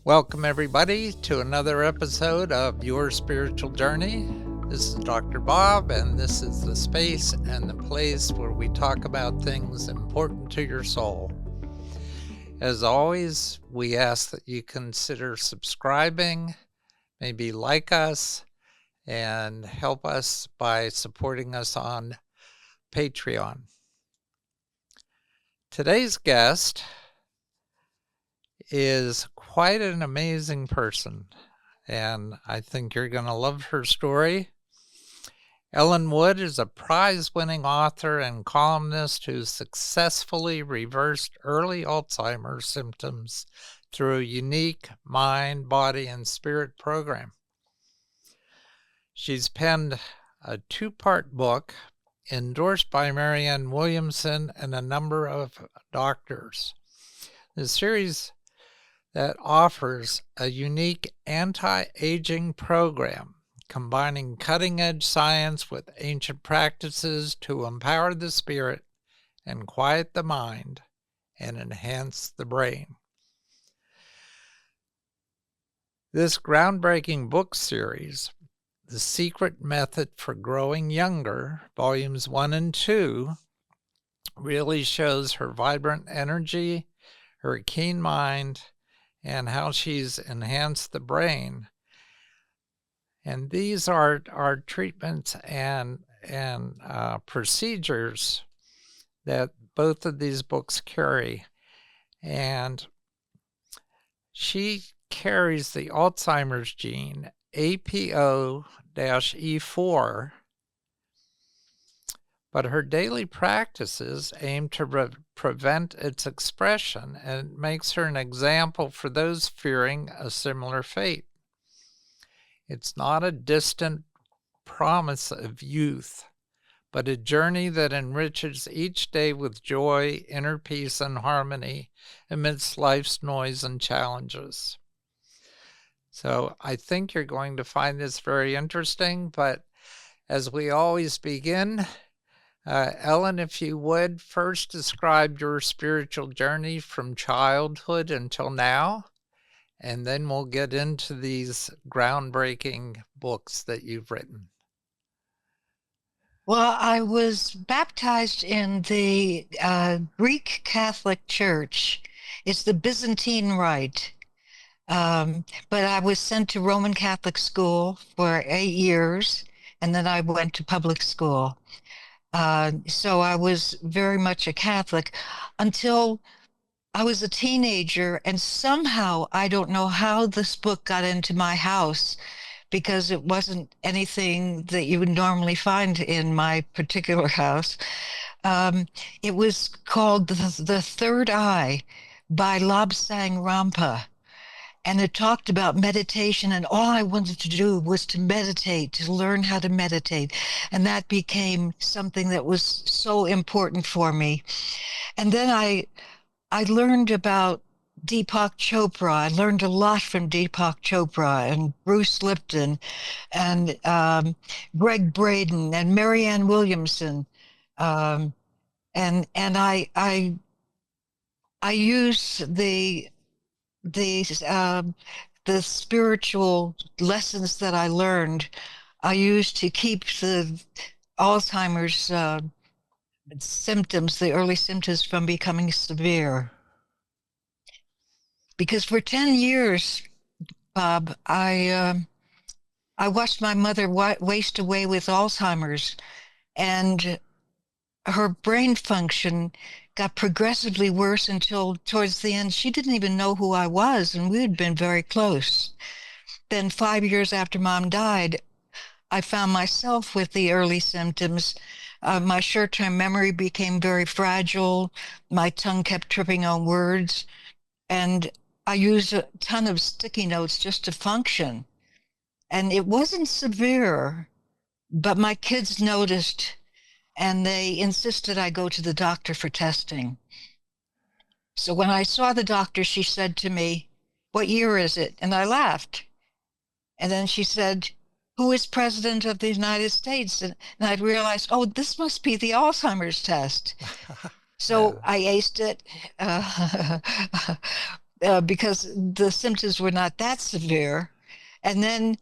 Welcome, everybody, to another episode of Your Spiritual Journey. This is Dr. Bob, and this is the space and the place where we talk about things important to your soul. As always, we ask that you consider subscribing, maybe like us, and help us by supporting us on Patreon. Today's guest is quite an amazing person, and I think you're going to love her story. Ellen Wood is a prize-winning author and columnist who successfully reversed early Alzheimer's symptoms through a unique mind, body, and spirit program. She's penned a two-part book endorsed by Marianne Williamson and a number of doctors. The series that offers a unique anti-aging program combining cutting-edge science with ancient practices to empower the spirit and quiet the mind and enhance the brain. This groundbreaking book series, The Secret Method for Growing Younger, Volumes 1 and 2, really shows her vibrant energy, her keen mind, and how she's enhanced the brain. And these are treatments and procedures that both of these books carry. And she carries the Alzheimer's gene, APO-E4, but her daily practices aim to prevent its expression, and it makes her an example for those fearing a similar fate. It's not a distant promise of youth, but a journey that enriches each day with joy, inner peace, and harmony amidst life's noise and challenges. So I think you're going to find this very interesting, but as we always begin, Ellen, if you would, first describe your spiritual journey from childhood until now, and then we'll get into these groundbreaking books that you've written. Well, I was baptized in the Greek Catholic Church. It's the Byzantine Rite. But I was sent to Roman Catholic school for 8 years, and then I went to public school. So I was very much a Catholic until I was a teenager, and somehow, I don't know how this book got into my house because it wasn't anything that you would normally find in my particular house. It was called The Third Eye by Lobsang Rampa. And it talked about meditation, and all I wanted to do was to meditate, to learn how to meditate. And that became something that was so important for me. And then I learned about Deepak Chopra. I learned a lot from Deepak Chopra and Bruce Lipton and Greg Braden and Marianne Williamson. And I use the spiritual lessons that I learned, I used to keep the Alzheimer's symptoms, the early symptoms, from becoming severe. Because for 10 years, Bob, I watched my mother waste away with Alzheimer's, and her brain function got progressively worse until towards the end, she didn't even know who I was, and we had been very close. Then 5 years after Mom died, I found myself with the early symptoms. My short-term memory became very fragile. My tongue kept tripping on words, and I used a ton of sticky notes just to function. And it wasn't severe, but my kids noticed, and they insisted I go to the doctor for testing. So when I saw the doctor, she said to me, "What year is it?" And I laughed. And then she said, "Who is president of the United States?" And I'd realized, oh, this must be the Alzheimer's test. So I aced it. because the symptoms were not that severe. And then,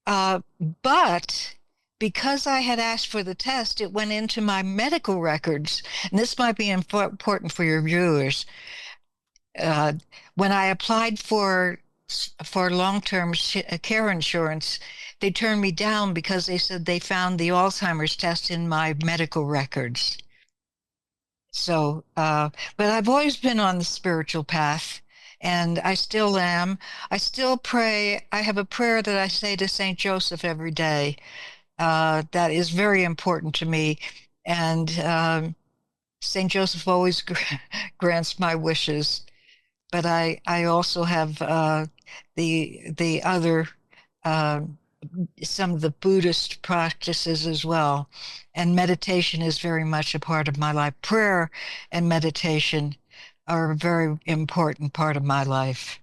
uh, but because I had asked for the test, it went into my medical records. And this might be important for your viewers. Uh, when I applied for long-term care insurance, they turned me down because they said they found the Alzheimer's test in my medical records. So, but I've always been on the spiritual path, and I still am. I still pray. I have a prayer that I say to Saint Joseph every day. That is very important to me, and Saint Joseph always grants my wishes. But I also have the other uh, some of the Buddhist practices as well. And meditation is very much a part of my life. Prayer and meditation are a very important part of my life.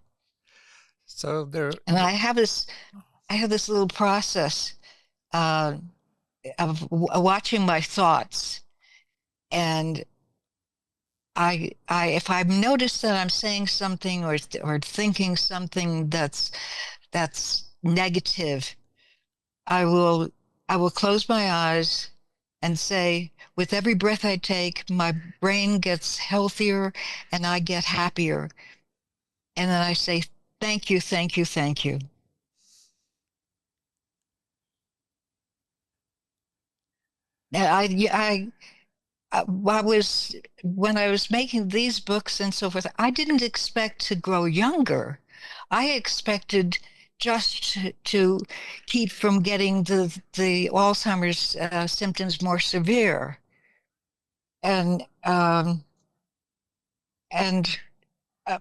So there, And I have this little process uh, of watching my thoughts. And if I've noticed that I'm saying something or thinking something that's negative, I will I will close my eyes and say, with every breath I take, my brain gets healthier and I get happier. And then I say, thank you, thank you, thank you. And I was, when I was making these books and so forth, I didn't expect to grow younger. I expected just to keep from getting the Alzheimer's symptoms more severe. And and uh,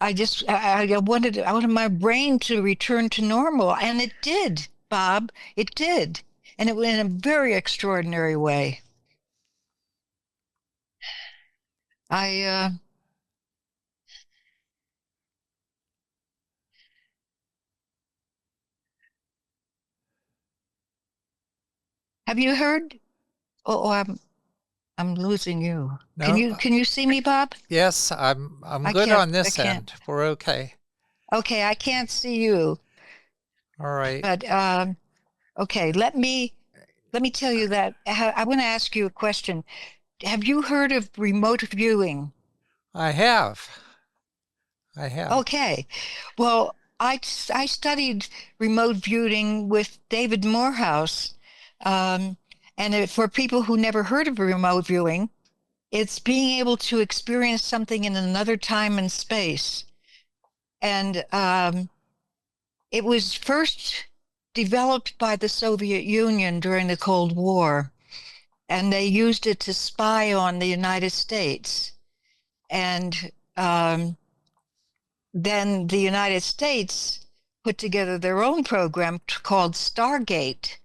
I wanted my brain to return to normal, and it did, Bob. It did, and it went in a very extraordinary way. I Have you heard? Oh, I'm losing you. no, Can you see me, Bob? yes, I'm good on I this can't. end. We're okay. Okay, I can't see you, All right. but okay. Let me tell you that I want to ask you a question. Have you heard of remote viewing? I have. I have. Okay. Well, I studied remote viewing with David Morehouse. Um, for people who never heard of remote viewing, it's being able to experience something in another time and space. And it was first developed by the Soviet Union during the Cold War, and they used it to spy on the United States. And then the United States put together their own program called Stargate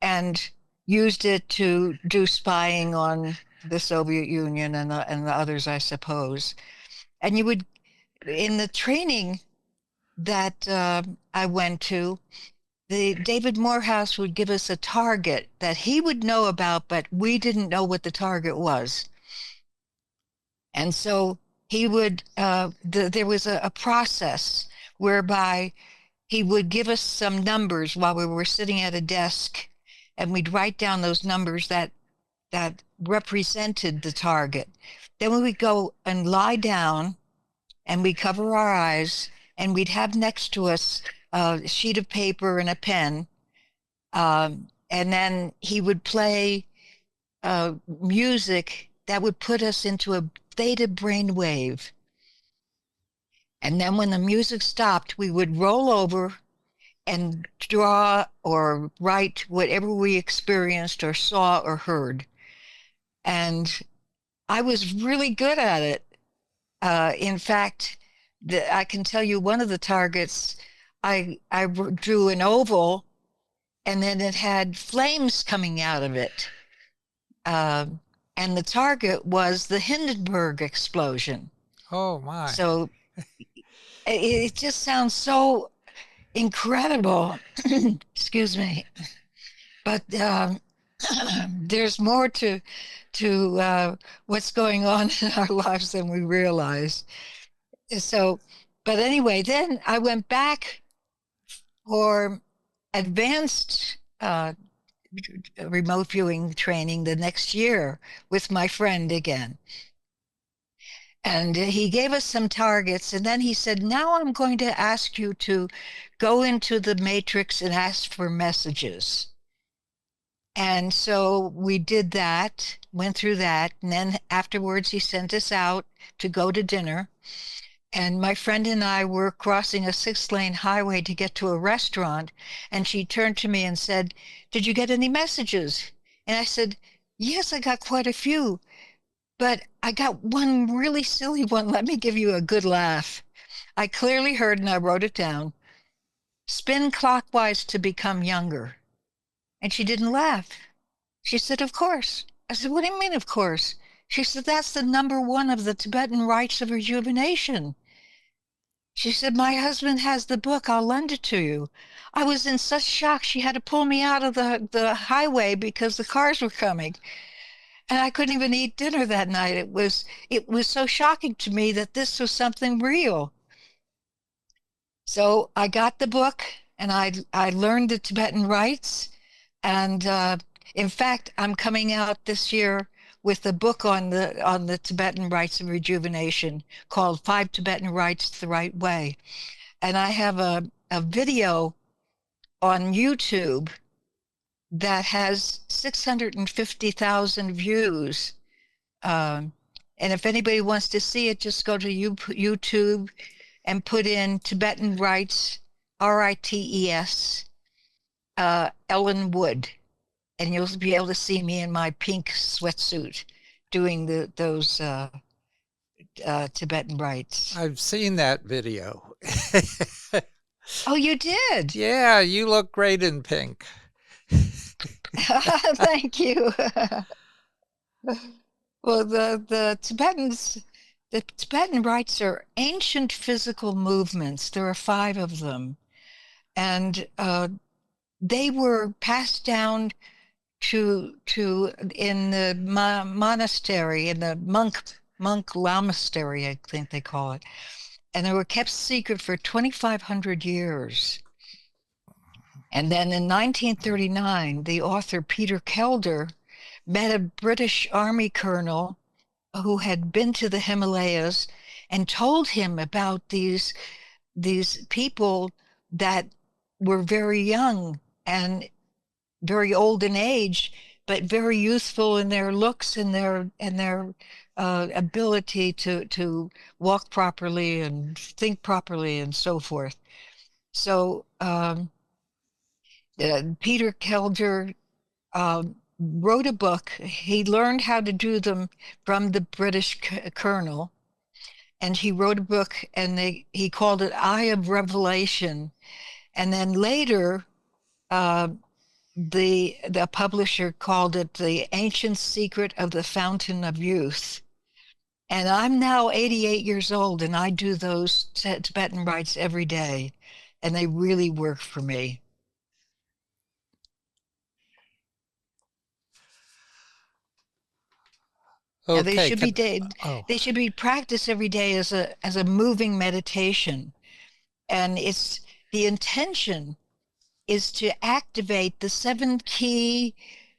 and used it to do spying on the Soviet Union and the others, I suppose. And you would, in the training that I went to, the David Morehouse would give us a target that he would know about, but we didn't know what the target was. And so there was a process whereby he would give us some numbers while we were sitting at a desk, and we'd write down those numbers that represented the target. Then we would go and lie down and we'd cover our eyes and we'd have next to us a sheet of paper and a pen. And then he would play music that would put us into a theta brain wave. And then when the music stopped, we would roll over and draw or write whatever we experienced or saw or heard. And I was really good at it. In fact, I can tell you one of the targets, I drew an oval and then it had flames coming out of it. Um, and the target was the Hindenburg explosion. Oh my. So it just sounds so incredible. Excuse me. But there's more to what's going on in our lives than we realize. So, but anyway, then I went back for advanced remote viewing training the next year with my friend again. And he gave us some targets. And then he said, now I'm going to ask you to go into the matrix and ask for messages. And so we did that, went through that. And then afterwards, he sent us out to go to dinner. And my friend and I were crossing a 6-lane highway to get to a restaurant. And she turned to me and said, did you get any messages? And I said, yes, I got quite a few. But I got one really silly one. Let me give you a good laugh. I clearly heard, and I wrote it down, spin clockwise to become younger. And she didn't laugh. She said, of course. I said, what do you mean, of course? She said, that's the number one of the Tibetan rites of rejuvenation. She said, my husband has the book. I'll lend it to you. I was in such shock. She had to pull me out of the highway because the cars were coming. And I couldn't even eat dinner that night. It was so shocking to me that this was something real. So I got the book and I learned the Tibetan rites. And in fact, I'm coming out this year with a book on the Tibetan rites of rejuvenation called Five Tibetan Rites the Right Way. And I have a video on YouTube that has 650,000 views. And if anybody wants to see it, just go to YouTube and put in Tibetan rites, RITES, Ellen Wood, and you'll be able to see me in my pink sweatsuit doing those Tibetan rites. I've seen that video. Oh, you did? Yeah, you look great in pink. Thank you. Well, the Tibetan rites are ancient physical movements. There are 5 of them, and they were passed down to in the monastery, in the monk lamastery, I think they call it, and they were kept secret for 2,500 years. And then in 1939, the author Peter Kelder met a British Army colonel who had been to the Himalayas and told him about these people that were very young and very old in age, but very youthful in their looks and their ability to walk properly and think properly and so forth. So Peter Kelder wrote a book. He learned how to do them from the British colonel, and he wrote a book, and he called it Eye of Revelation. And then later, the publisher called it The Ancient Secret of the Fountain of Youth. And I'm now 88 years old, and I do those Tibetan rites every day, and they really work for me. And they Okay, should be oh, they should be practiced every day as a moving meditation. And it's the intention is to activate the 7 key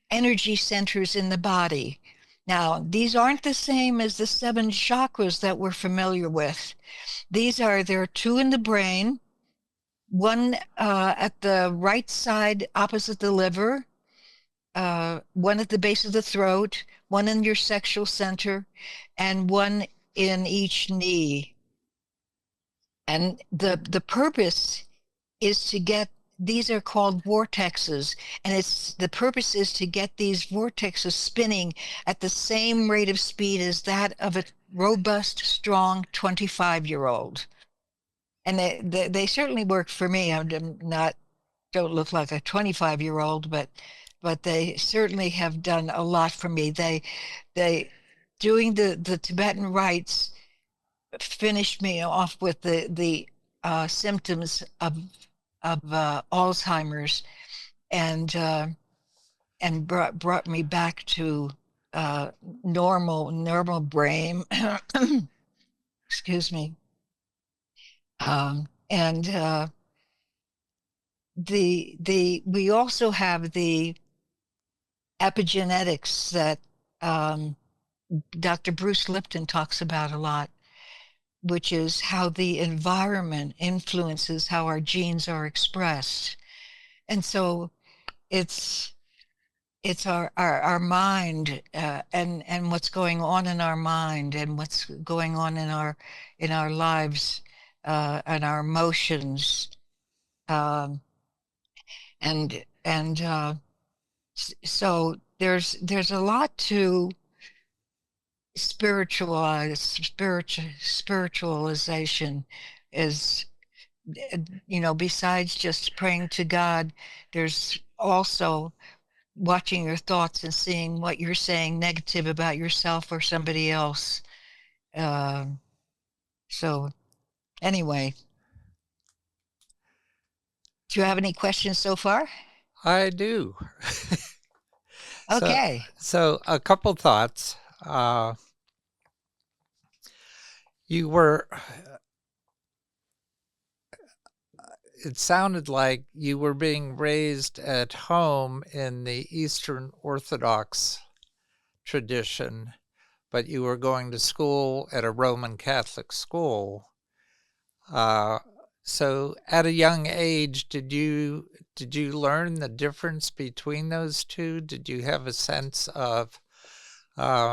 energy centers in the body. Now, these aren't the same as the 7 chakras that we're familiar with. There are 2 in the brain, one at the right side opposite the liver, one at the base of the throat, one in your sexual center, and one in each knee. And the purpose is to get, these are called vortexes, and the purpose is to get these vortexes spinning at the same rate of speed as that of a robust, strong 25-year-old. And they certainly work for me. Don't look like a 25-year-old, but they certainly have done a lot for me. They doing the Tibetan rites finished me off with the symptoms of Alzheimer's, and brought me back to normal brain. Excuse me. And we also have the epigenetics that um, Dr. Bruce Lipton talks about a lot, which is how the environment influences how our genes are expressed. And so it's it's our mind, and what's going on in our mind and what's going on in our lives, and our emotions, um, and so there's a lot to spiritualization is, besides just praying to God, there's also watching your thoughts and seeing what you're saying negative about yourself or somebody else. Um, so anyway, do you have any questions so far? I do. So, Okay. so a couple thoughts. Uh, you were, it sounded like you were being raised at home in the Eastern Orthodox tradition, but you were going to school at a Roman Catholic school. Uh, so at a young age, did you learn the difference between those two? Did you have a sense of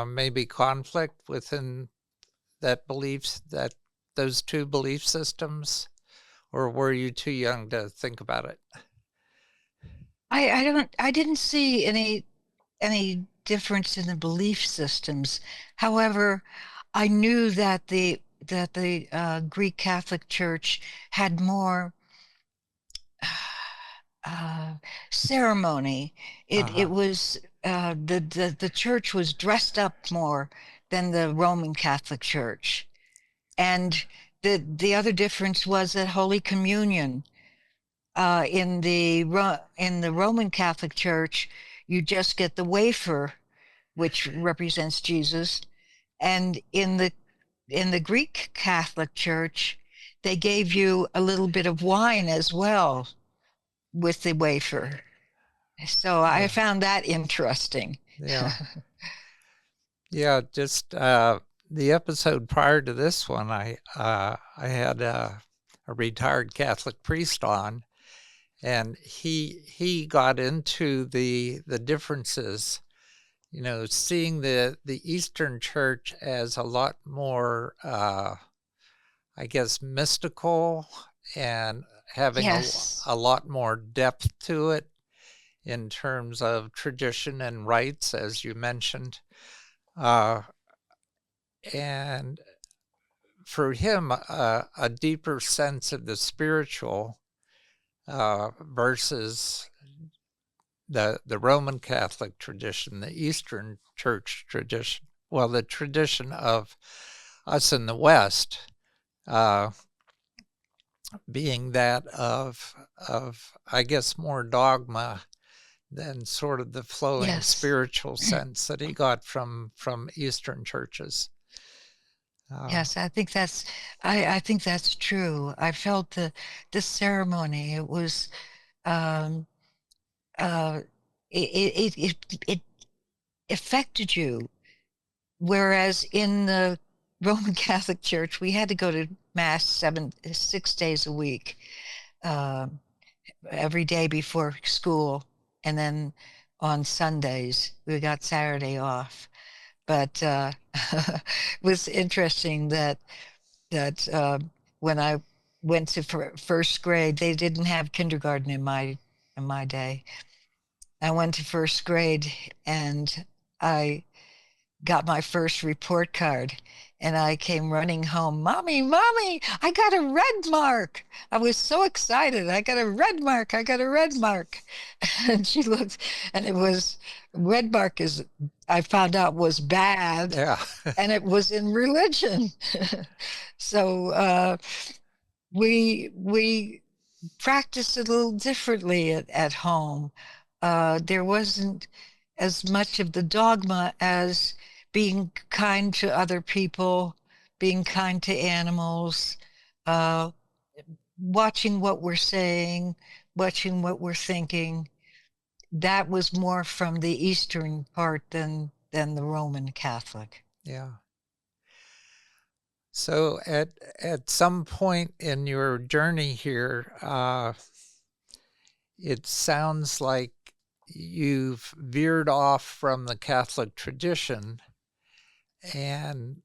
maybe conflict within that those two belief systems, or were you too young to think about it? I didn't see any difference in the belief systems. However, I knew that the Greek Catholic Church had more uh, ceremony. It Uh-huh. was the church was dressed up more than the Roman Catholic Church, and the other difference was that Holy Communion, in the Roman Catholic Church, you just get the wafer, which represents Jesus, and in the Greek Catholic Church, they gave you a little bit of wine as well with the wafer. So I Yeah. found that interesting. Yeah. Yeah. Just the episode prior to this one, I had a retired Catholic priest on, and he got into the differences, seeing the Eastern Church as a lot more, I guess, mystical, and having Yes, a lot more depth to it in terms of tradition and rites, as you mentioned. Uh, and for him, a deeper sense of the spiritual versus the Roman Catholic tradition, the Eastern Church tradition, well, the tradition of us in the West, uh, being that of I guess more dogma than sort of the flowing yes, spiritual sense that he got from Eastern churches. Uh, yes. I think that's true. I felt the ceremony. It was um, uh, it affected you. Whereas in the Roman Catholic Church, we had to go to Mass 6 days a week, uh, every day before school, and then on Sundays we got Saturday off. But it was interesting that when I went to first grade, they didn't have kindergarten in my day. I went to first grade and I got my first report card, and I came running home. Mommy, Mommy, I got a red mark. I was so excited. I got a red mark. I got a red mark. And she looked, and it was red mark is, I found out was bad, yeah, and it was in religion. So we practiced a little differently at home. There wasn't as much of the dogma as being kind to other people, being kind to animals. Uh, watching what we're saying, watching what we're thinking. That was more from the Eastern part than the Roman Catholic. Yeah. So at some point in your journey here, it sounds like you've veered off from the Catholic tradition and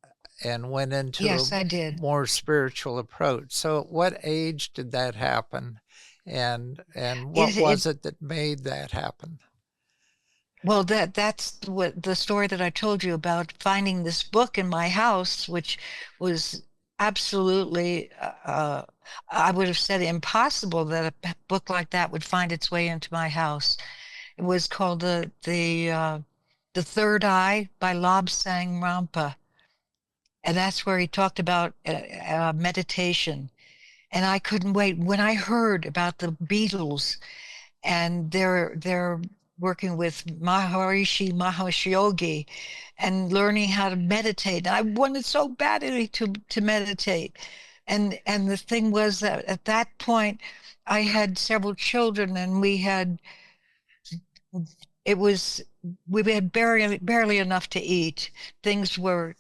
went into a Yes, I did. more spiritual approach. So at what age did that happen? And what It was it that made that happen? Well, that's what the story that I told you about finding this book in my house, which was absolutely, I would have said impossible that a book like that would find its way into my house. It was called the Third Eye by Lobsang Rampa, and that's where he talked about meditation. And I couldn't wait when I heard about the Beatles and they're working with Maharishi Mahesh Yogi and learning how to meditate. I wanted so badly to meditate. And the thing was that at that point I had several children and it was we had barely enough to eat. Things were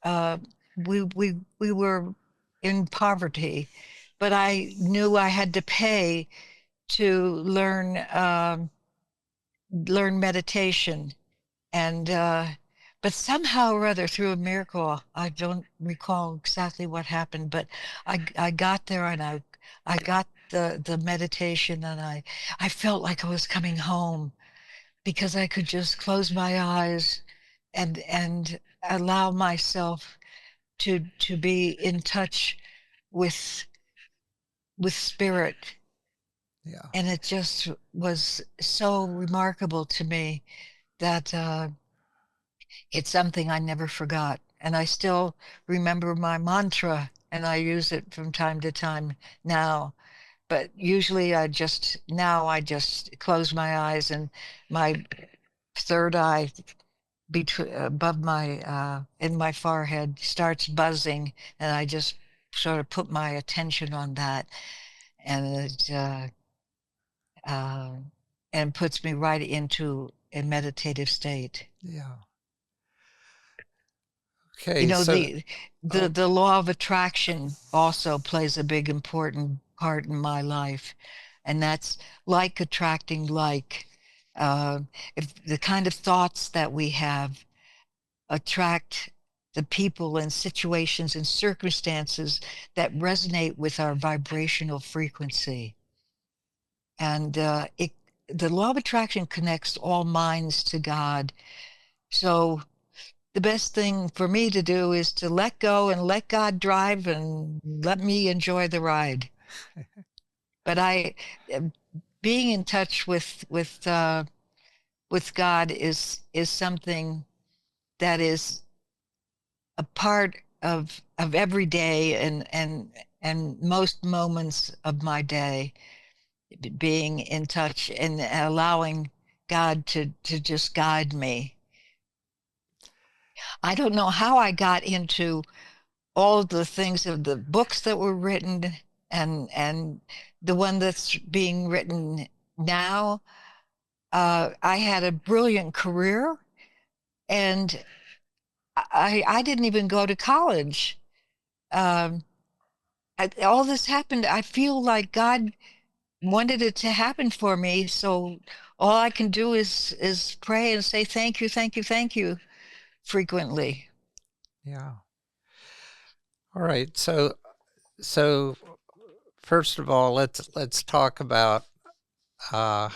uh we were in poverty, but I knew I had to pay to learn meditation and but somehow or other through a miracle, I don't recall exactly what happened, but I got there and I got the meditation and I felt like I was coming home because I could just close my eyes and allow myself to be in touch with spirit. Yeah. And it just was so remarkable to me that it's something I never forgot. And I still remember my mantra and I use it from time to time now. But usually I just close my eyes and my third eye above my, in my forehead starts buzzing and I just sort of put my attention on that. And uh, and puts me right into a meditative state. Yeah. You Okay. know, So, oh, the law of attraction also plays a big important part in my life, and that's like attracting like. Uh, if the kind of thoughts that we have attract the people and situations and circumstances that resonate with our vibrational frequency, and the law of attraction connects all minds to God. So the best thing for me to do is to let go and let God drive and let me enjoy the ride. But uh, being in touch with God is something that is a part of every day and most moments of my day, being in touch and allowing God to just guide me. I don't know how I got into all the things of the books that were written and the one that's being written now. I had a brilliant career and I didn't even go to college. Um, all this happened. I feel like God wanted it to happen for me. So all I can do is pray and say thank you, thank you, thank you frequently. yeah. All right. So first of all, let's talk about uh,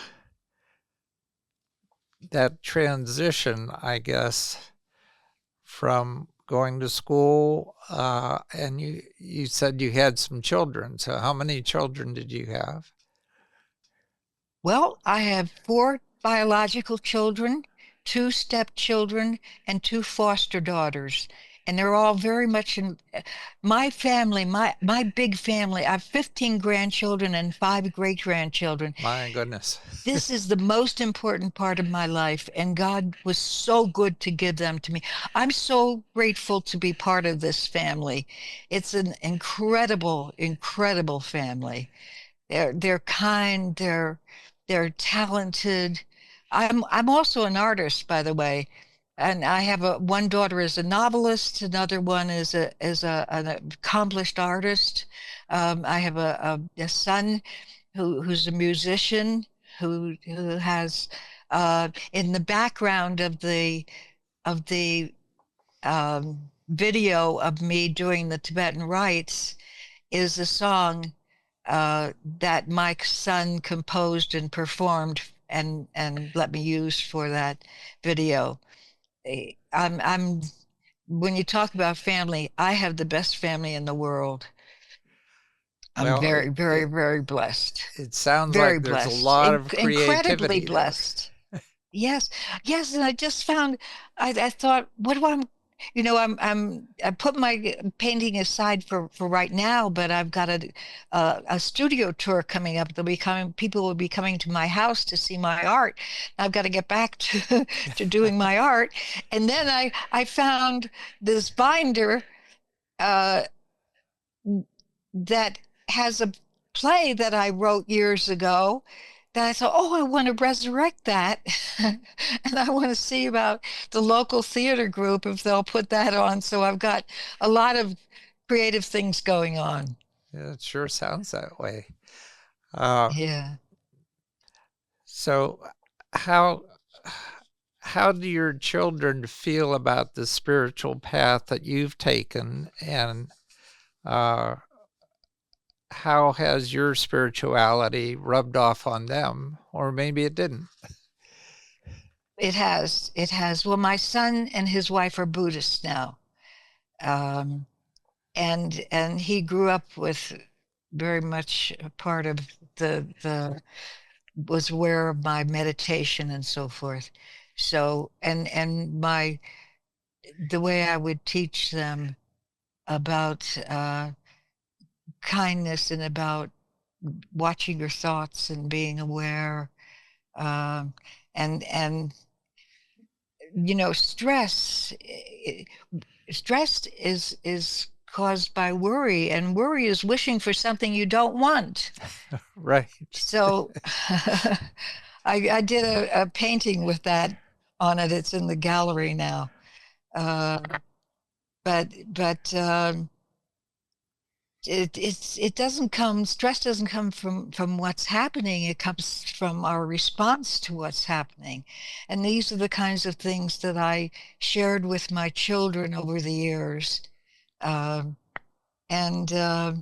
that transition, I guess, from going to school, and you said you had some children. So how many children did you have? Well, I have four biological children, two stepchildren, and two foster daughters. and they're all very much in my family, my big family. I have 15 grandchildren and 5 great-grandchildren. My goodness. This is the most important part of my life, and God was so good to give them to me. I'm so grateful to be part of this family. It's an incredible, incredible family. They're kind, they're talented. I'm also an artist, by the way. And I have one daughter is a novelist, another one is an accomplished artist. I have a son who's a musician who has in the background of the video of me doing the Tibetan rites is a song that my son composed and performed and let me use for that video. I'm when you talk about family, I have the best family in the world. I'm Well, very, very, very blessed. it sounds Very like there's a blessed. lot of Incredibly creativity there. blessed. Yes, yes, and I just found I thought, what do I put my painting aside for right now, but I've got a studio tour coming up. They'll be coming, people will be coming to my house to see my art. I've got to get back to to doing my art. And then I found this binder uh that has a play that I wrote years ago that I thought, oh, I want to resurrect that. And I want to see about the local theater group if they'll put that on. So I've got a lot of creative things going on. Yeah, it sure sounds that way. Uh, Yeah. so how how do your children feel about the spiritual path that you've taken, and uh, how has your spirituality rubbed off on them, or maybe it didn't? It has. It has. Well, my son and his wife are Buddhists now. Um, and he grew up with very much a part of the was aware of my meditation and so forth. So, and the way I would teach them about kindness and about watching your thoughts and being aware, um, and stress is caused by worry, and worry is wishing for something you don't want. Right. So I did a painting with that on it. It's in the gallery now. Uh, but it doesn't come, stress doesn't come from what's happening. It comes from our response to what's happening. And these are the kinds of things that I shared with my children over the years. Um, and uh,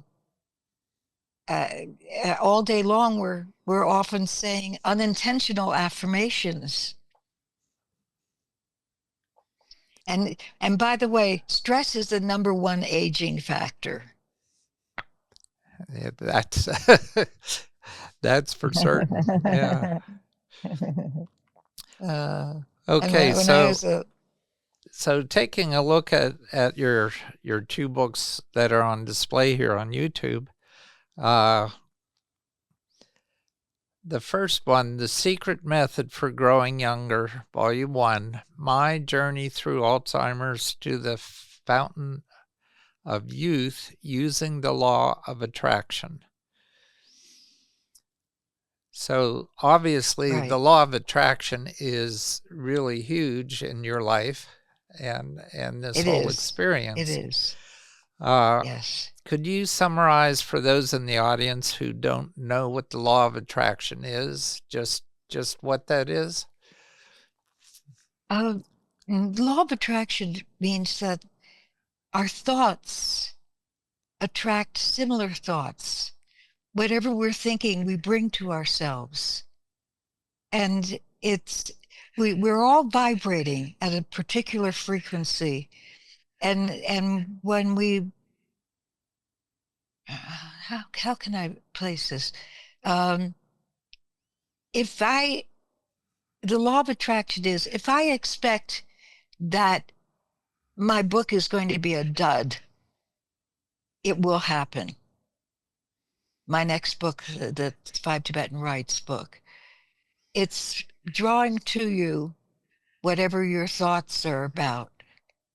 all day long, we're often saying unintentional affirmations. And by the way, stress is the number one aging factor. Yeah, that's that's for certain. Yeah. uh, and Okay, when I was a so taking a look at your two books that are on display here on YouTube, uh, the first one, The Secret Method for Growing Younger, Volume 1, My Journey Through Alzheimer's to the Fountain of Youth Using the Law of Attraction. So obviously the right, law of attraction is really huge in your life and this it whole is, it experience. is, Uh, yes. could you summarize for those in the audience who don't know what the law of attraction is, just what that is? Uh, Law of attraction means that our thoughts attract similar thoughts. Whatever we're thinking, we bring to ourselves. And we're all vibrating at a particular frequency. And when we how can I place this? Um, if I the law of attraction is if I expect that my book is going to be a dud. It will happen. My next book, the Five Tibetan Rites book, it's drawing to you whatever your thoughts are about.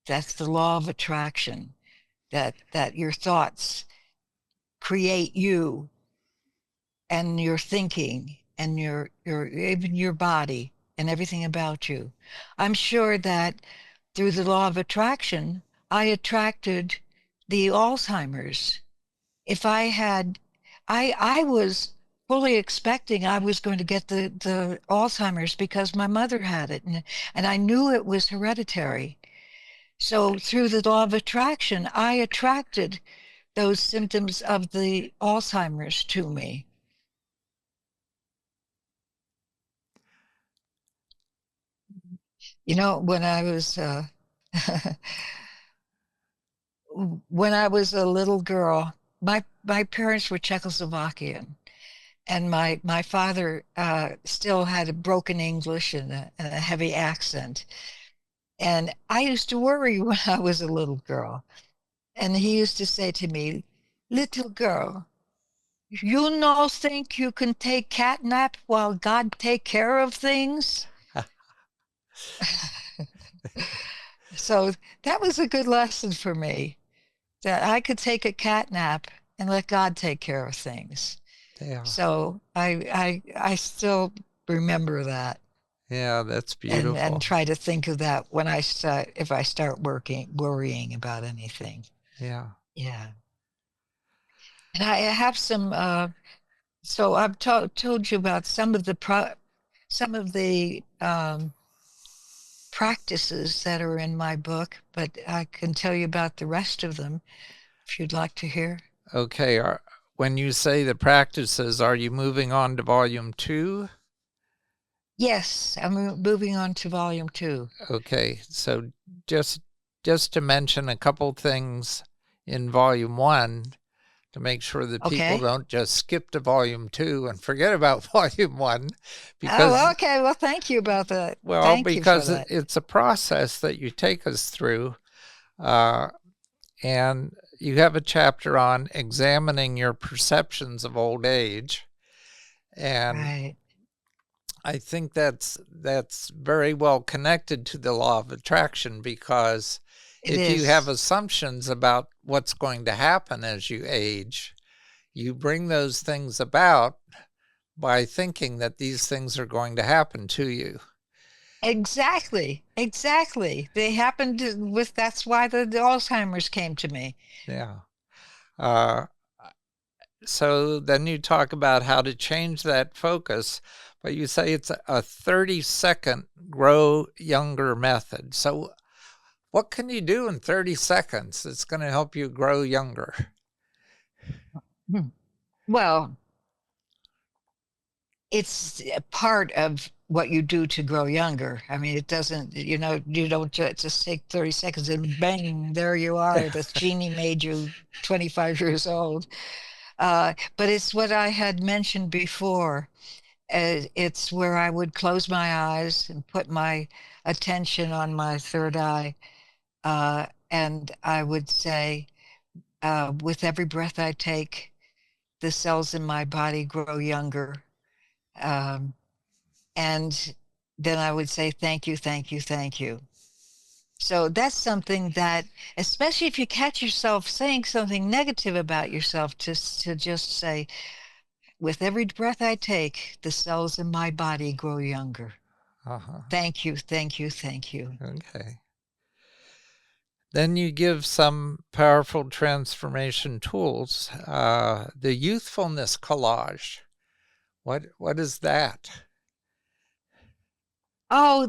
That's the law of attraction, that your thoughts create you and your thinking and your even your body and everything about you. I'm sure that through the law of attraction, I attracted the Alzheimer's. If I had, I was fully expecting I was going to get the Alzheimer's because my mother had it, and I knew it was hereditary. So through the law of attraction, I attracted those symptoms of the Alzheimer's to me. You know, when I was a little girl, my parents were Czechoslovakian, and my father still had a broken English and a heavy accent. And I used to worry when I was a little girl. And he used to say to me, "Little girl, you no think you can take cat nap while God take care of things?" So that was a good lesson for me, that I could take a cat nap and let God take care of things. Yeah. So I still remember that, Yeah, that's and beautiful. try to think of that when I start if I start worrying about anything. Yeah. Yeah. And I have some so I've told you about some of the practices that are in my book, but I can tell you about the rest of them if you'd like to hear. Okay. When you say the practices, are you moving on to volume 2? Yes, I'm moving on to volume 2. Okay. So just just to mention a couple things in volume 1 to make sure that people Okay. don't just skip to volume 2 and forget about volume 1, Oh, because okay. Well, thank you about that. well, Thank you for because that. it's a process that you take us through. Uh, and you have a chapter on examining your perceptions of old age. And Right. I think that's very well connected to the law of attraction, because It if you have is. assumptions about what's going to happen as you age, you bring those things about by thinking that these things are going to happen to you. Exactly. Exactly. They happened with that's why the Alzheimer's came to me. Yeah. Uh, so then you talk about how to change that focus, but you say it's a 30-second grow younger method. So what can you do in 30 seconds that's going to help you grow younger? Hmm. Well, it's a part of what you do to grow younger. I mean, it doesn't, you don't just take 30 seconds and bang, there you are. The genie made you 25 years old. But it's what I had mentioned before. It's where I would close my eyes and put my attention on my third eye. And I would say, with every breath I take, the cells in my body grow younger. Um, and then I would say, thank you, thank you, thank you. So that's something that, especially if you catch yourself saying something negative about yourself, to just say, with every breath I take, the cells in my body grow younger. Uh-huh. Thank you, thank you, thank you. Okay. Then you give some powerful transformation tools. The youthfulness collage. What is that? Oh,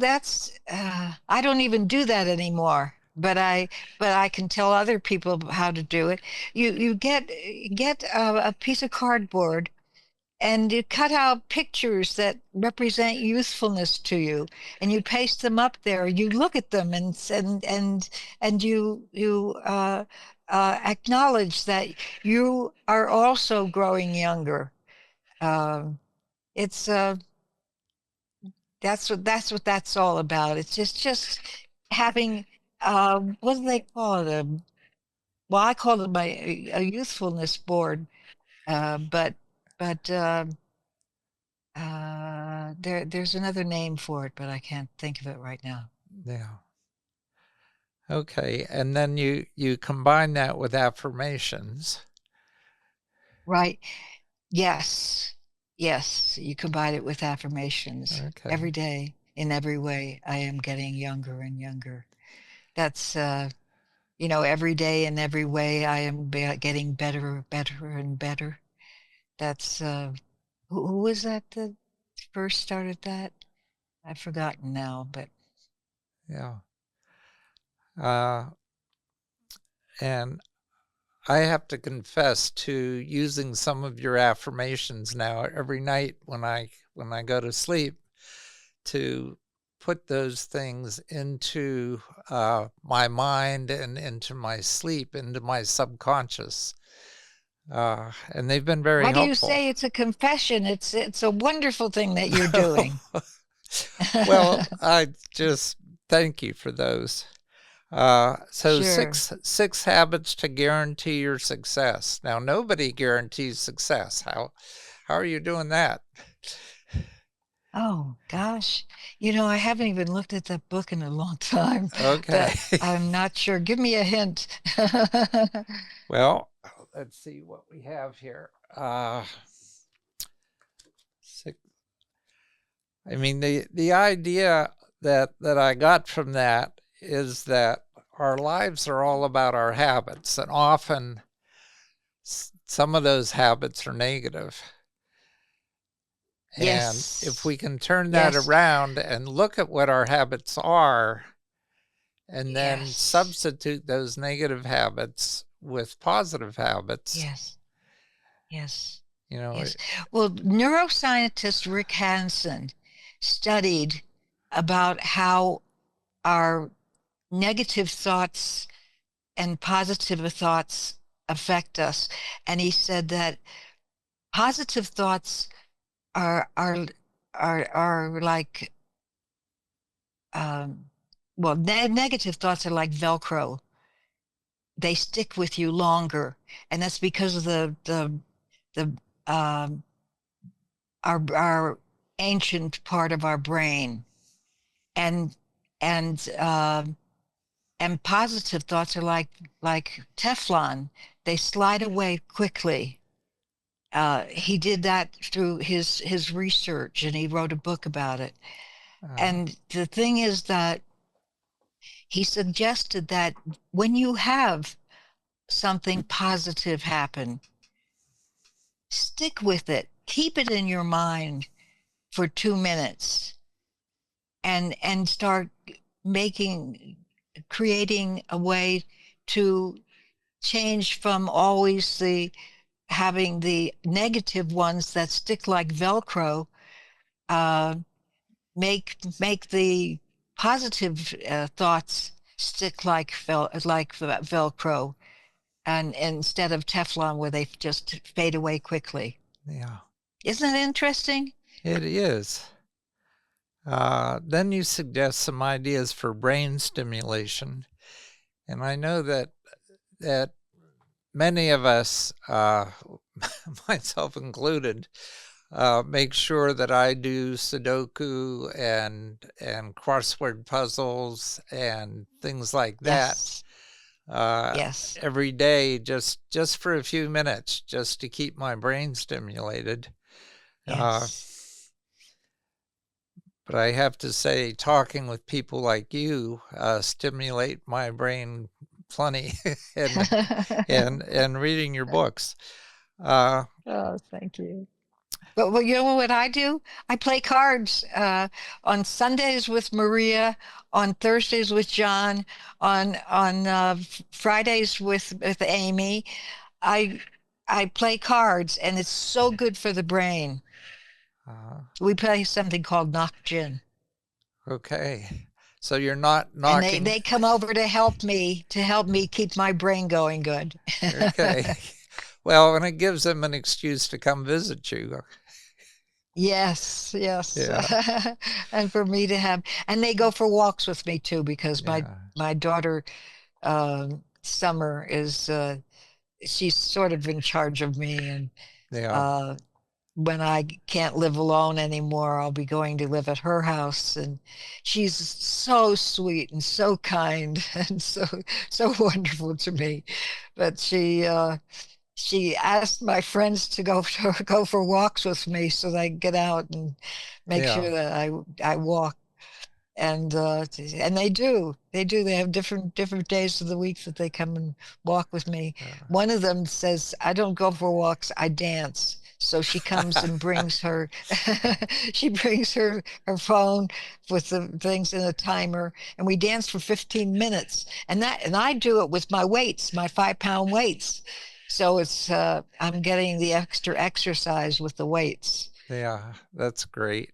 I don't even do that anymore. But I can tell other people how to do it. You get a piece of cardboard and you cut out pictures that represent youthfulness to you, and you paste them up there. You look at them and you acknowledge that you are also growing younger. Um, it's that's what that's all about. It's just having what do they call it? Well, I call it a youthfulness board, but but there's another name for it, but I can't think of it right now. Yeah. Okay. And then you combine that with affirmations. Right. Yes. Yes. You combine it with affirmations every Okay. day in every way. I am getting younger and younger. That's, every day in every way I am getting better, better and better. That's, who was that first started that? I've forgotten now, but Yeah. Uh, and I have to confess to using some of your affirmations now every night when I go to sleep, to put those things into my mind and into my sleep, into my subconscious. And they've been very why do you helpful. say it's a confession? It's a wonderful thing that you're doing. Well, I just thank you for those. So Sure. six habits to guarantee your success. Now, nobody guarantees success. How are you doing that? Oh gosh. I haven't even looked at that book in a long time, Okay. but I'm not sure. Give me a hint. Well, let's see what we have here. Six, I mean, the idea that I got from that is that our lives are all about our habits, and often some of those habits are negative. And if we Yes. can turn that Yes. around and look at what our habits are, and then Yes. substitute those negative habits with positive habits, Yes. Yes. you know, Yes. Well, neuroscientist Rick Hansen studied about how our negative thoughts and positive thoughts affect us. And he said that positive thoughts are are are like um, well, negative thoughts are like Velcro. They stick with you longer, and that's because of the um, our ancient part of our brain, and and and positive thoughts are like Teflon. They slide away quickly. He did that through his research, and he wrote a book about it. uh, And the thing is that he suggested that when you have something positive happen, stick with it, keep it in your mind for 2 minutes, and start making creating a way to change from always the having the negative ones that stick like Velcro. uh, make the positive thoughts stick like Velcro, and instead of Teflon where they just fade away quickly. yeah, Isn't that interesting? it is. Then you suggest some ideas for brain stimulation, and I know that many of us, myself included, make sure that I do Sudoku and crossword puzzles and things like that Yes. uh, Yes. every day, just for a few minutes, just to keep my brain stimulated. Uh, Yes. but I have to say, talking with people like you stimulate my brain plenty, and reading your books. Uh, Oh, thank you. But well, you know what I do? I play cards on Sundays with Maria, on Thursdays with John, on Fridays with Amy. I I play cards, and it's so good for the brain. uh, We play something called knock gin, okay, so you're not and they knocking. they come over to help me keep my brain going good. Okay. Well, and it gives them an excuse to come visit you. Yes, yes. Yeah, And for me to have, and they go for walks with me too, because yeah, my daughter, Summer, is she's sort of in charge of me, and yeah, uh, when I can't live alone anymore, I'll be going to live at her house, and she's so sweet and so kind and so wonderful to me. But she asked my friends to go for walks with me so that I can get out and make yeah, sure that I walk. And they have different days of the week that they come and walk with me. One of them says, I don't go for walks, I dance. So she comes and brings her she brings her phone with the things and a timer, and we dance for 15 minutes. And I do it with my weights, my 5-pound weights. So it's I'm getting the extra exercise with the weights. yeah. That's great.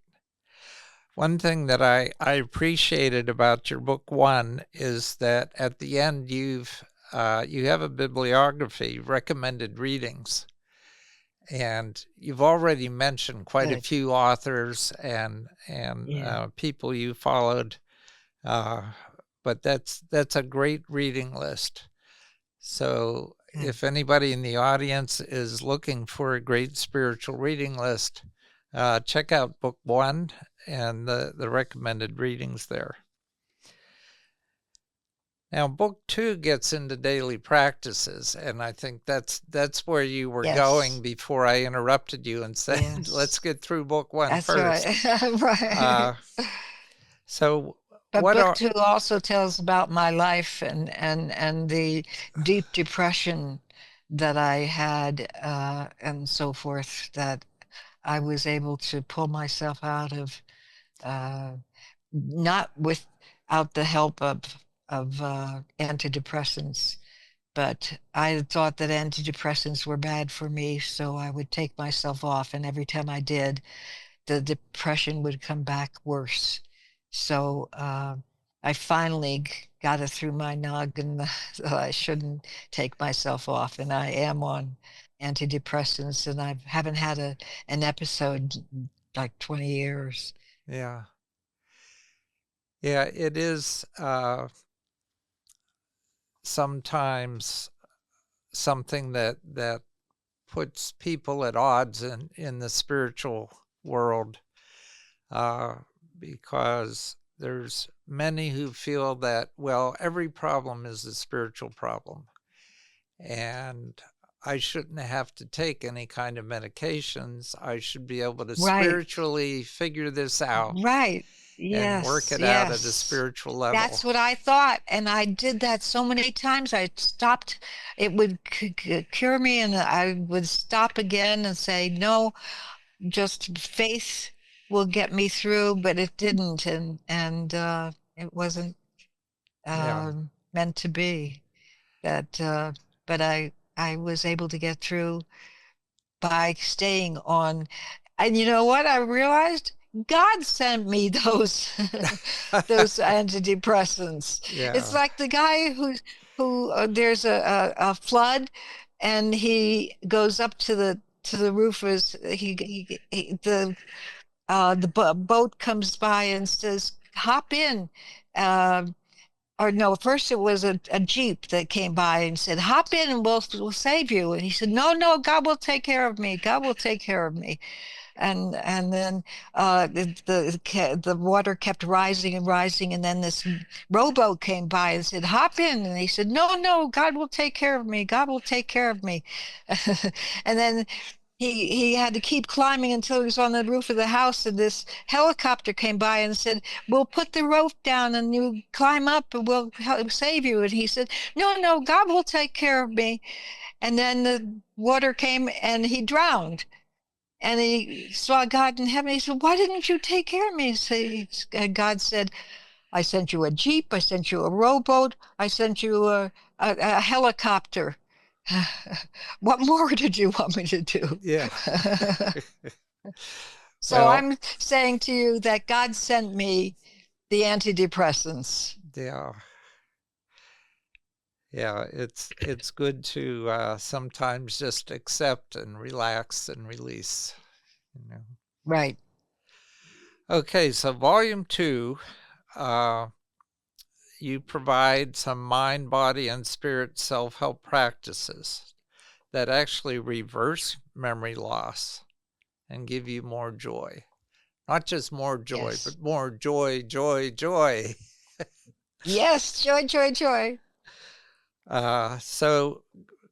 One thing that I appreciated about your book one is that at the end you have a bibliography, recommended readings, and you've already mentioned quite a Good. few authors and Yeah. people you followed, uh, but that's a great reading list. So Good. if anybody in the audience is looking for a great spiritual reading list, check out book one and the recommended readings there. Now, book two gets into daily practices, and I think that's where you were going Yes. before I interrupted you and said, let's Yes. get through book one That's first. right. Right. Uh, so, But what book are, two also tells about my life and the deep depression that I had, and so forth, that I was able to pull myself out of, uh, not without the help of antidepressants. But I thought that antidepressants were bad for me, so I would take myself off, and every time I did, the depression would come back worse. So I finally got it through my noggin that I shouldn't take myself off, and I am on antidepressants, and I haven't had an episode in like 20 years. yeah, yeah, it is sometimes something that puts people at odds in the spiritual world, uh, because there's many who feel that, well, every problem is a spiritual problem, and I shouldn't have to take any kind of medications. I should be able to Right, spiritually figure this out right. and work Yes, it out at a yes. spiritual level. That's what I thought, and I did that so many times. I stopped. It would cure me, and I would stop again and say, "No, just faith will get me through." But it didn't, and it wasn't Yeah, meant to be. That, but I was able to get through by staying on. And you know what? I realized God sent me those those antidepressants. It's yeah, like the guy who there's a flood, and he goes up to the roof as the boat comes by and says, "Hop in." Uh, or no, first it was a Jeep that came by and said, "Hop in and we'll save you." And he said, "No, no, God will take care of me. God will take care of me." And then the water kept rising and rising, and then this rowboat came by and said, "Hop in." And he said, "No, no, God will take care of me. God will take care of me." And then he had to keep climbing until he was on the roof of the house, and this helicopter came by and said, "We'll put the rope down and you climb up and we'll help save you." And he said, "No, no, God will take care of me." And then the water came and he drowned. And he saw God in heaven. He said, "Why didn't you take care of me?" God said, "I sent you a Jeep. I sent you a rowboat. I sent you a helicopter. What more did you want me to do?" yeah. So Well, I'm saying to you that God sent me the antidepressants. yeah, yeah. It's good to sometimes just accept and relax and release. You know. Right. Okay, so volume 2, uh, you provide some mind, body, and spirit self-help practices that actually reverse memory loss and give you more joy. Not just more joy, Yes. but more joy, joy, joy. Yes. Joy, joy, joy. So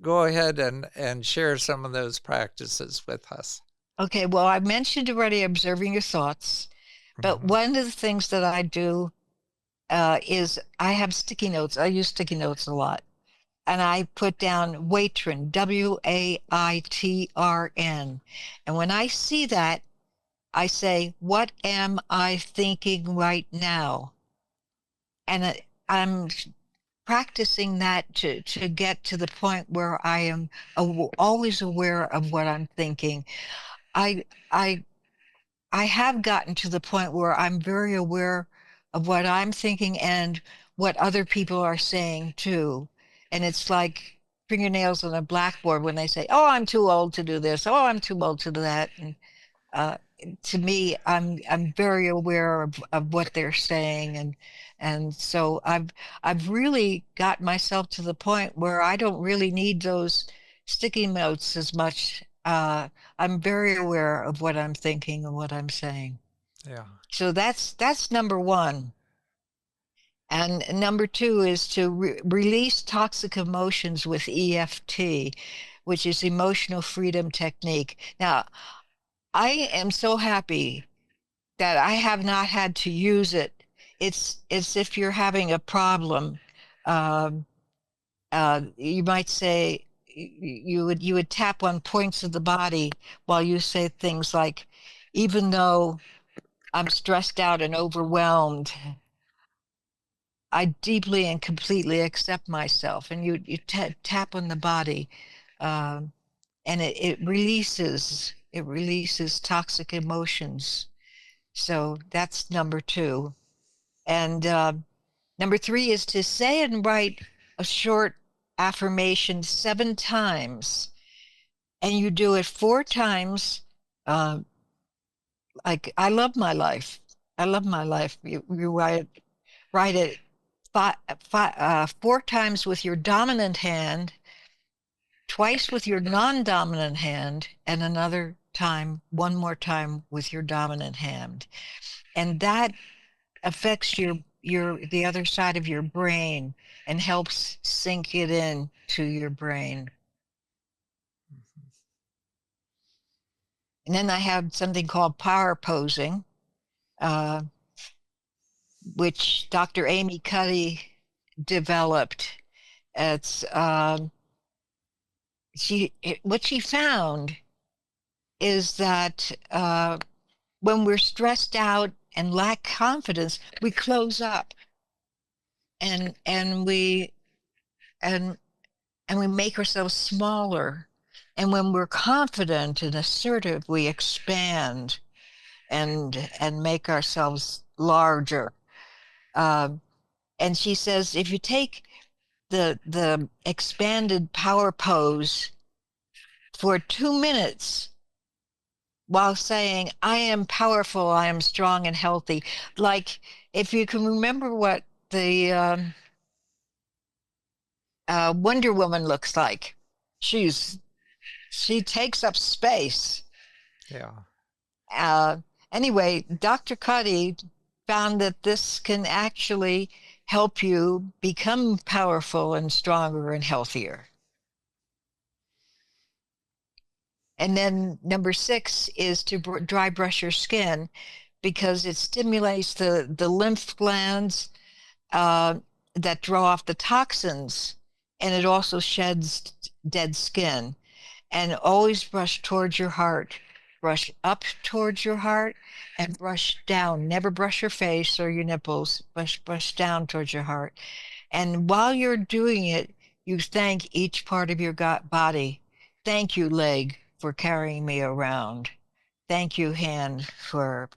go ahead and share some of those practices with us. Okay. Well, I mentioned already observing your thoughts, but Mhm. one of the things that I do is I have sticky notes. I use sticky notes a lot. And I put down Waitron, Waitrn. And when I see that, I say, what am I thinking right now? And I'm practicing that to get to the point where I am always aware of what I'm thinking. I I I have gotten to the point where I'm very aware of what I'm thinking and what other people are saying too. And it's like fingernails on a blackboard when they say, "Oh, I'm too old to do this. Oh, I'm too old to do that." And uh, to me, I'm very aware of what they're saying, and so I've really got myself to the point where I don't really need those sticky notes as much. I'm very aware of what I'm thinking and what I'm saying. Yeah. So that's number one. And number two is to release toxic emotions with EFT, which is emotional freedom technique. Now, I am so happy that I have not had to use it. It's if you're having a problem, um, you might say you would tap on points of the body while you say things like, even though I'm stressed out and overwhelmed, I deeply and completely accept myself. And you tap on the body, um, and it releases toxic emotions. So that's number two. And number three is to say and write a short affirmation 7 times, and you do it 4 times. Uh, like, I love my life. I love my life. You write it 4 times with your dominant hand, twice with your non-dominant hand, and another time, one more time with your dominant hand. And that affects your the other side of your brain and helps sink it in to your brain. And then I have something called power posing, uh, which Dr. Amy Cuddy developed. It's what she found is that when we're stressed out and lack confidence, we close up and and we make ourselves smaller. And when we're confident and assertive, we expand and make ourselves larger. Um, and she says if you take the expanded power pose for 2 minutes while saying, "I am powerful, I am strong and healthy," like if you can remember what the Wonder Woman looks like, she's she takes up space. Yeah. Uh, anyway, Dr. Cuddy found that this can actually help you become powerful and stronger and healthier. And then number six is to dry brush your skin because it stimulates the lymph glands uh, that draw off the toxins, and it also sheds dead skin. And always brush towards your heart. Brush up towards your heart and brush down. Never brush your face or your nipples. Brush down towards your heart. And while you're doing it, you thank each part of your body. Thank you, leg, for carrying me around. Thank you, hand, for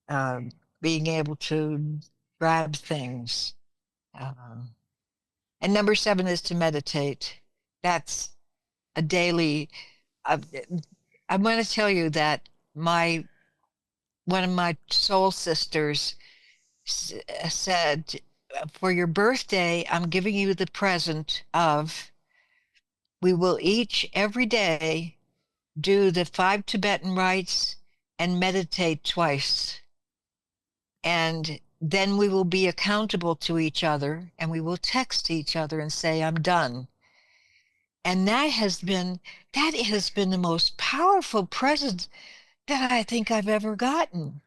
uh, being able to grab things. Um, and number seven is to meditate. That's a daily. I, I'm going to tell you that one of my soul sisters said, for your birthday, I'm giving you the present of, we will each every day do the 5 Tibetan rites and meditate twice. And then we will be accountable to each other, and we will text each other and say, I'm done. And that has been the most powerful present that I think I've ever gotten.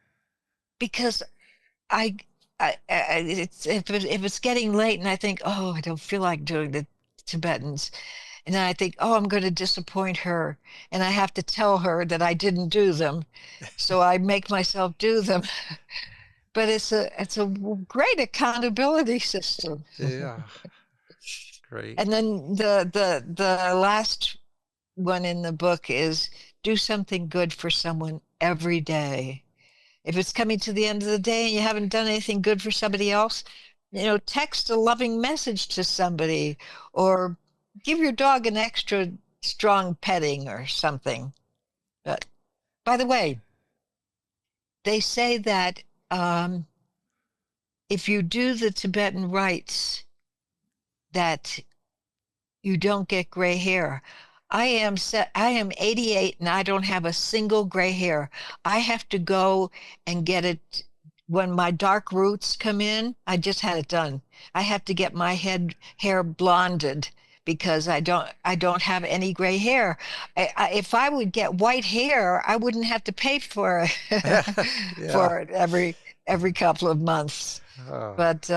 Because if it's getting late and I think, oh, I don't feel like doing the Tibetans, and then I think, oh, I'm going to disappoint her, and I have to tell her that I didn't do them, so I make myself do them. But it's a great accountability system. Yeah. Great. And then the last one in the book is do something good for someone every day. If it's coming to the end of the day and you haven't done anything good for somebody else, text a loving message to somebody, or give your dog an extra strong petting or something. But by the way, they say that if you do the Tibetan rites, that you don't get gray hair. I am 88 and I don't have a single gray hair. I have to go and get it when my dark roots come in. I just had it done. I have to get my hair blonded because I don't have any gray hair. If I would get white hair, I wouldn't have to pay for it Yeah. for it every couple of months. Oh, But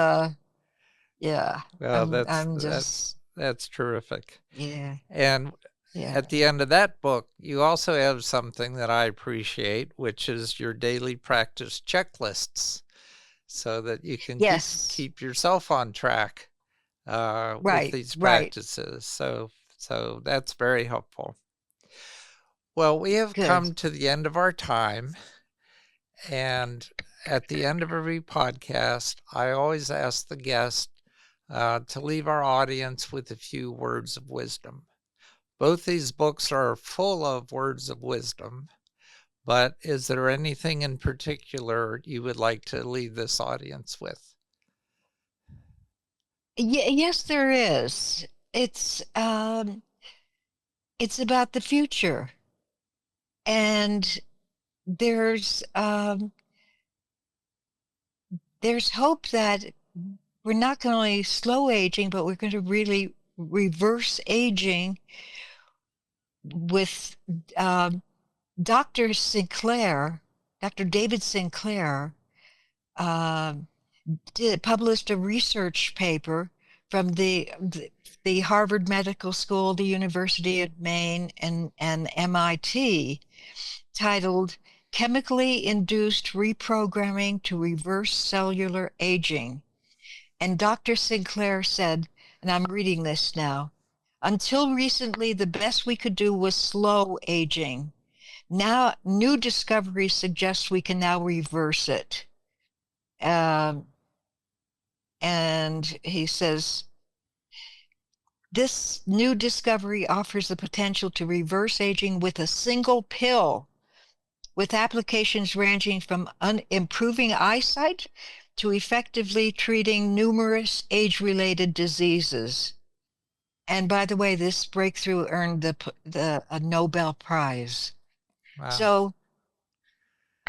yeah, well, I'm just that's terrific. yeah. And Yeah. at the end of that book, you also have something that I appreciate, which is your daily practice checklists, so that you can Yes. keep yourself on track with Right. these Right. practices. So that's very helpful. Well, we have Good. come to the end of our time, and at the end of every podcast, I always ask the guest to leave our audience with a few words of wisdom. Both these books are full of words of wisdom, but is there anything in particular you would like to leave this audience with? Yes, there is. It's about the future, and there's hope that we're not going to only slow aging, but we're going to really reverse aging with Dr. David Sinclair, published a research paper from the Harvard Medical School, the University of Maine, and MIT, titled Chemically Induced Reprogramming to Reverse Cellular Aging. And Dr. Sinclair said, and I'm reading this now, until recently, the best we could do was slow aging. Now, new discoveries suggest we can now reverse it. And he says, this new discovery offers the potential to reverse aging with a single pill, with applications ranging from improving eyesight to effectively treating numerous age-related diseases. And by the way, this breakthrough earned a Nobel Prize. Wow. So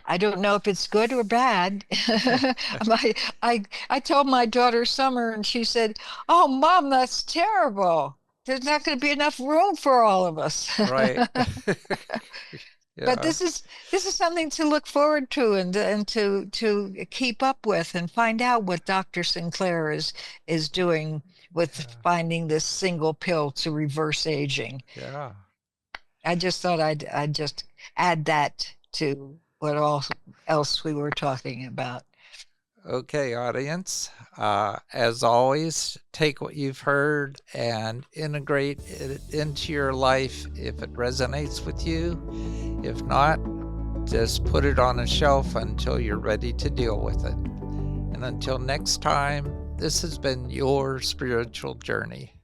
I don't know if it's good or bad. I told my daughter Summer, and she said, "Oh, Mom, that's terrible. There's not going to be enough room for all of us." Right. Yeah. But this is something to look forward to and to keep up with and find out what Dr. Sinclair is doing with finding this single pill to reverse aging. Yeah. I just thought I'd just add that to what else we were talking about. Okay, audience. As always, take what you've heard and integrate it into your life if it resonates with you. If not, just put it on a shelf until you're ready to deal with it. And until next time, this has been your spiritual journey.